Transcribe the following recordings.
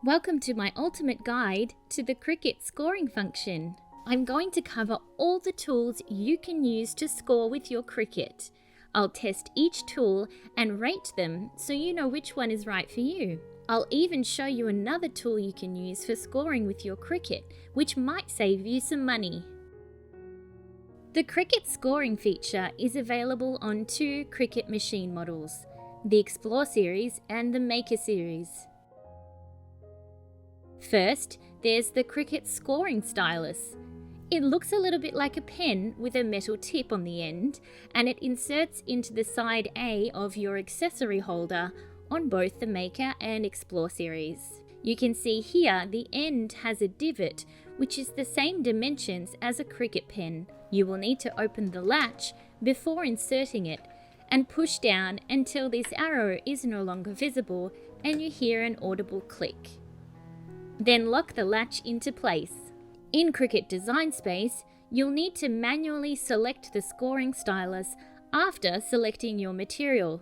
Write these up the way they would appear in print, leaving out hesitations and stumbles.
Welcome to my ultimate guide to the Cricut scoring function. I'm going to cover all the tools you can use to score with your Cricut. I'll test each tool and rate them so you know which one is right for you. I'll even show you another tool you can use for scoring with your Cricut, which might save you some money. The Cricut scoring feature is available on two Cricut machine models, the Explore series and the Maker series. First, there's the Cricut scoring stylus. It looks a little bit like a pen with a metal tip on the end, and it inserts into the side A of your accessory holder on both the Maker and Explore series. You can see here the end has a divot, which is the same dimensions as a Cricut pen. You will need to open the latch before inserting it and push down until this arrow is no longer visible and you hear an audible click. Then lock the latch into place. In Cricut Design Space, you'll need to manually select the scoring stylus after selecting your material.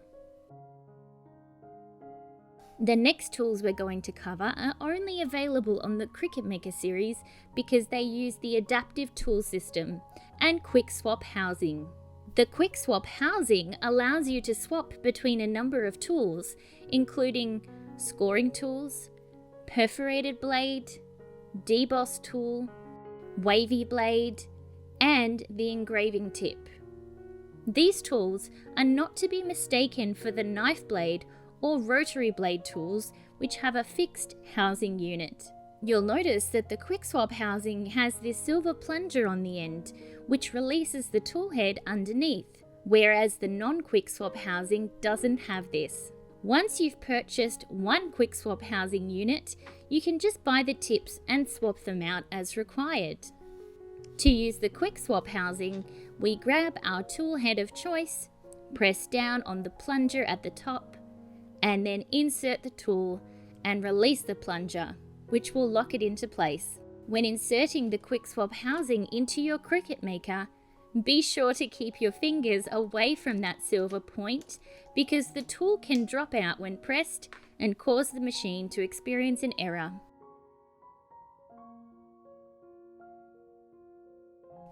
The next tools we're going to cover are only available on the Cricut Maker series because they use the adaptive tool system and quick swap housing. The quick swap housing allows you to swap between a number of tools, including scoring tools, perforated blade, Deboss Tool, wavy blade, and the engraving tip. These tools are not to be mistaken for the knife blade or rotary blade tools, which have a fixed housing unit. You'll notice that the quick swap housing has this silver plunger on the end, which releases the tool head underneath, whereas the non-quick swap housing doesn't have this. Once you've purchased one quick swap housing unit, you can just buy the tips and swap them out as required. To use the quick swap housing, we grab our tool head of choice, press down on the plunger at the top, and then insert the tool and release the plunger, which will lock it into place. When inserting the quick swap housing into your Cricut Maker, be sure to keep your fingers away from that silver point because the tool can drop out when pressed and cause the machine to experience an error.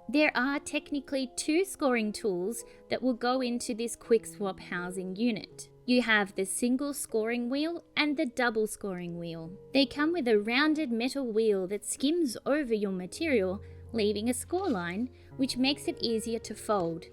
There are technically two scoring tools that will go into this quick swap housing unit. You have the single scoring wheel and the double scoring wheel. They come with a rounded metal wheel that skims over your material, leaving a score line, which makes it easier to fold.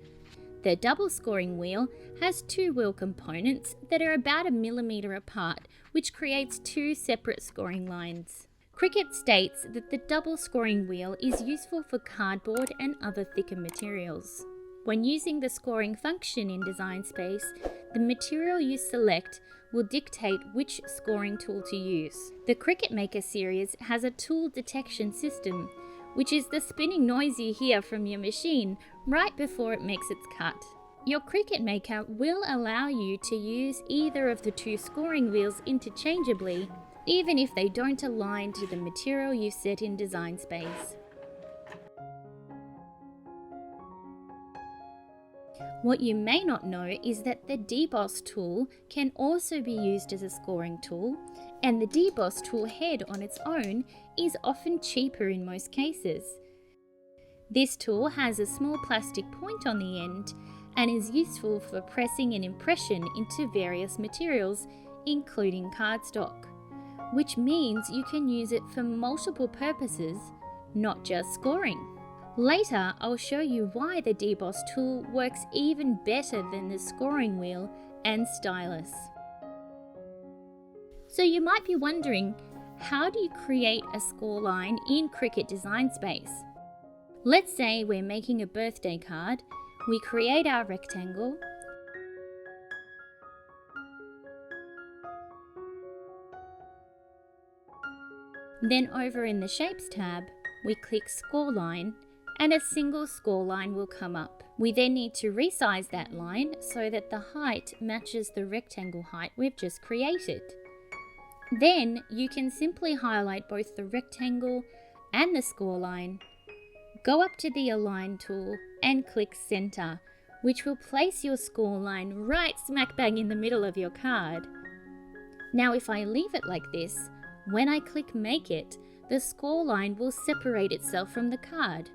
The double scoring wheel has two wheel components that are about 1 millimeter apart, which creates two separate scoring lines. Cricut states that the double scoring wheel is useful for cardboard and other thicker materials. When using the scoring function in Design Space, the material you select will dictate which scoring tool to use. The Cricut Maker series has a tool detection system, which is the spinning noise you hear from your machine right before it makes its cut. Your Cricut Maker will allow you to use either of the two scoring wheels interchangeably, even if they don't align to the material you set in Design Space. What you may not know is that the Deboss Tool can also be used as a scoring tool, and the Deboss Tool head on its own is often cheaper in most cases. This tool has a small plastic point on the end and is useful for pressing an impression into various materials, including cardstock, which means you can use it for multiple purposes, not just scoring. Later, I'll show you why the Deboss tool works even better than the scoring wheel and stylus. So you might be wondering, how do you create a score line in Cricut Design Space? Let's say we're making a birthday card. We create our rectangle, then over in the Shapes tab, we click Score Line, and a single score line will come up. We then need to resize that line so that the height matches the rectangle height we've just created. Then you can simply highlight both the rectangle and the score line, go up to the Align tool and click Center, which will place your score line right smack bang in the middle of your card. Now if I leave it like this, when I click Make It, the score line will separate itself from the card.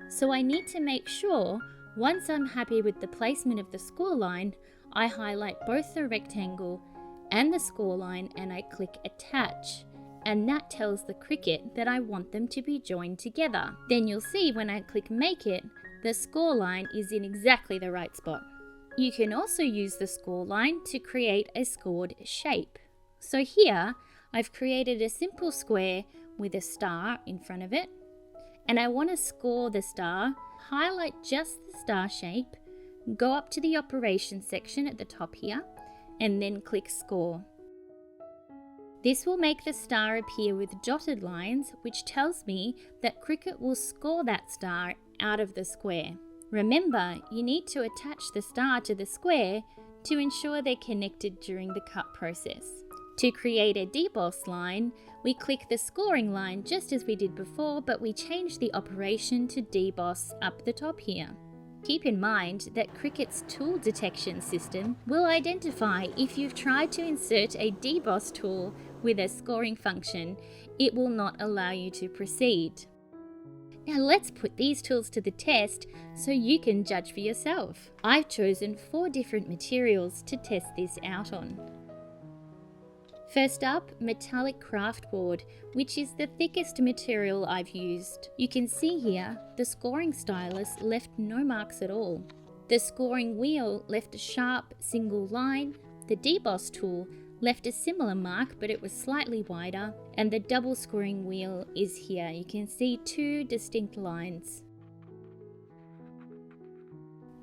So I need to make sure, once I'm happy with the placement of the score line, I highlight both the rectangle and the score line and I click Attach. And that tells the Cricut that I want them to be joined together. Then you'll see when I click Make It, the score line is in exactly the right spot. You can also use the score line to create a scored shape. So here, I've created a simple square with a star in front of it, and I want to score the star, highlight just the star shape, go up to the operations section at the top here, and then click Score. This will make the star appear with dotted lines, which tells me that Cricut will score that star out of the square. Remember, you need to attach the star to the square to ensure they're connected during the cut process. To create a deboss line, we click the scoring line just as we did before, but we change the operation to deboss up the top here. Keep in mind that Cricut's tool detection system will identify if you've tried to insert a deboss tool with a scoring function. It will not allow you to proceed. Now let's put these tools to the test so you can judge for yourself. I've chosen 4 different materials to test this out on. First up, metallic craft board, which is the thickest material I've used. You can see here, the scoring stylus left no marks at all. The scoring wheel left a sharp single line, the deboss tool left a similar mark but it was slightly wider, and the double scoring wheel is here. You can see 2 distinct lines.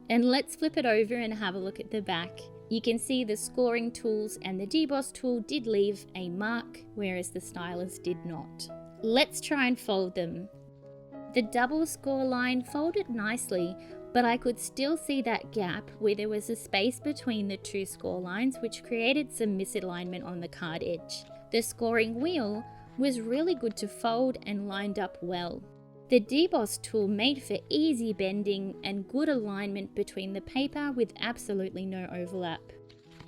And let's flip it over and have a look at the back. You can see the scoring tools and the deboss tool did leave a mark, whereas the stylus did not. Let's try and fold them. The double score line folded nicely, but I could still see that gap where there was a space between the 2 score lines, which created some misalignment on the card edge. The scoring wheel was really good to fold and lined up well. The deboss tool made for easy bending and good alignment between the paper with absolutely no overlap.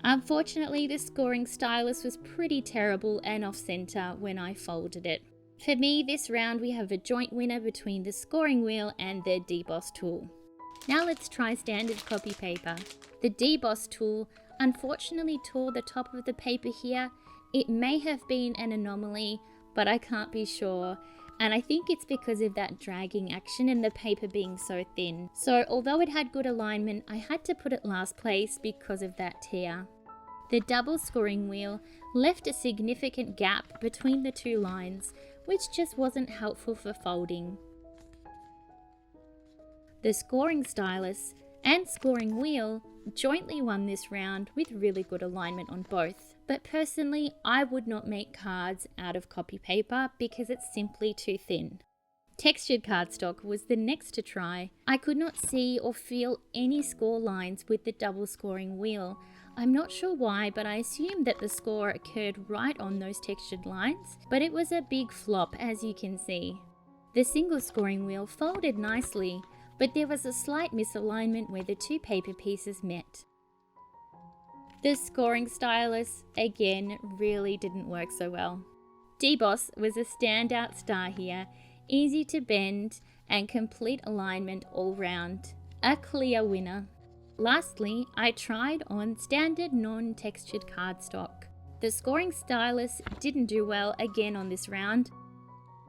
Unfortunately, the scoring stylus was pretty terrible and off-center when I folded it. For me, this round we have a joint winner between the scoring wheel and the deboss tool. Now let's try standard copy paper. The deboss tool unfortunately tore the top of the paper here. It may have been an anomaly, but I can't be sure. And I think it's because of that dragging action and the paper being so thin. So although it had good alignment, I had to put it last place because of that tear. The double scoring wheel left a significant gap between the 2 lines, which just wasn't helpful for folding. The scoring stylus and scoring wheel jointly won this round with really good alignment on both. But personally, I would not make cards out of copy paper because it's simply too thin. Textured cardstock was the next to try. I could not see or feel any score lines with the double scoring wheel. I'm not sure why, but I assumed that the score occurred right on those textured lines, but it was a big flop, as you can see. The single scoring wheel folded nicely, but there was a slight misalignment where the 2 paper pieces met. The scoring stylus, again, really didn't work so well. Deboss was a standout star here, easy to bend and complete alignment all round. A clear winner. Lastly, I tried on standard non-textured cardstock. The scoring stylus didn't do well again on this round.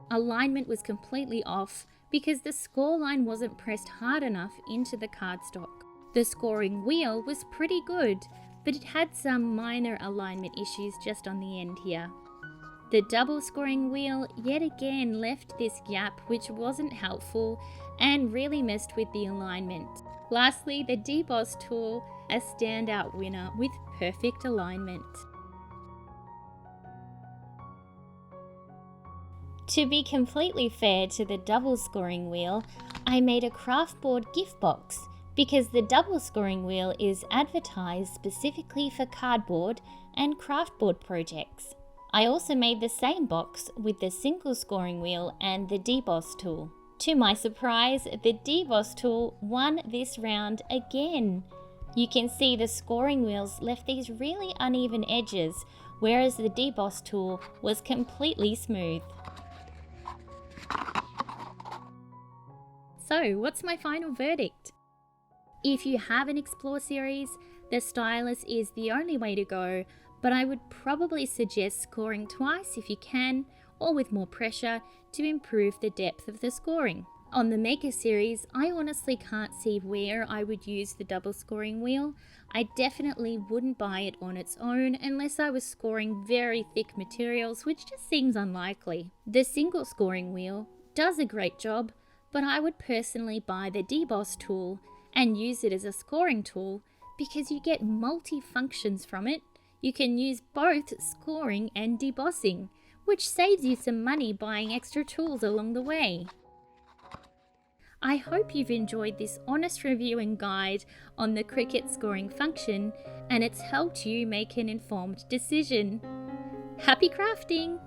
Alignment was completely off because the score line wasn't pressed hard enough into the cardstock. The scoring wheel was pretty good, but it had some minor alignment issues just on the end here. The double scoring wheel yet again left this gap, which wasn't helpful and really messed with the alignment. Lastly, the Deboss Tool, a standout winner with perfect alignment. To be completely fair to the double scoring wheel, I made a craftboard gift box because the double scoring wheel is advertised specifically for cardboard and craftboard projects. I also made the same box with the single scoring wheel and the Deboss Tool. To my surprise, the Deboss Tool won this round again. You can see the scoring wheels left these really uneven edges, whereas the Deboss tool was completely smooth. So, what's my final verdict? If you have an Explore series, the Stylus is the only way to go, but I would probably suggest scoring twice if you can, or with more pressure, to improve the depth of the scoring. On the Maker series, I honestly can't see where I would use the double scoring wheel. I definitely wouldn't buy it on its own unless I was scoring very thick materials, which just seems unlikely. The single scoring wheel does a great job, but I would personally buy the Deboss tool and use it as a scoring tool because you get multi-functions from it. You can use both scoring and debossing, which saves you some money buying extra tools along the way. I hope you've enjoyed this honest review and guide on the Cricut scoring function and it's helped you make an informed decision. Happy crafting!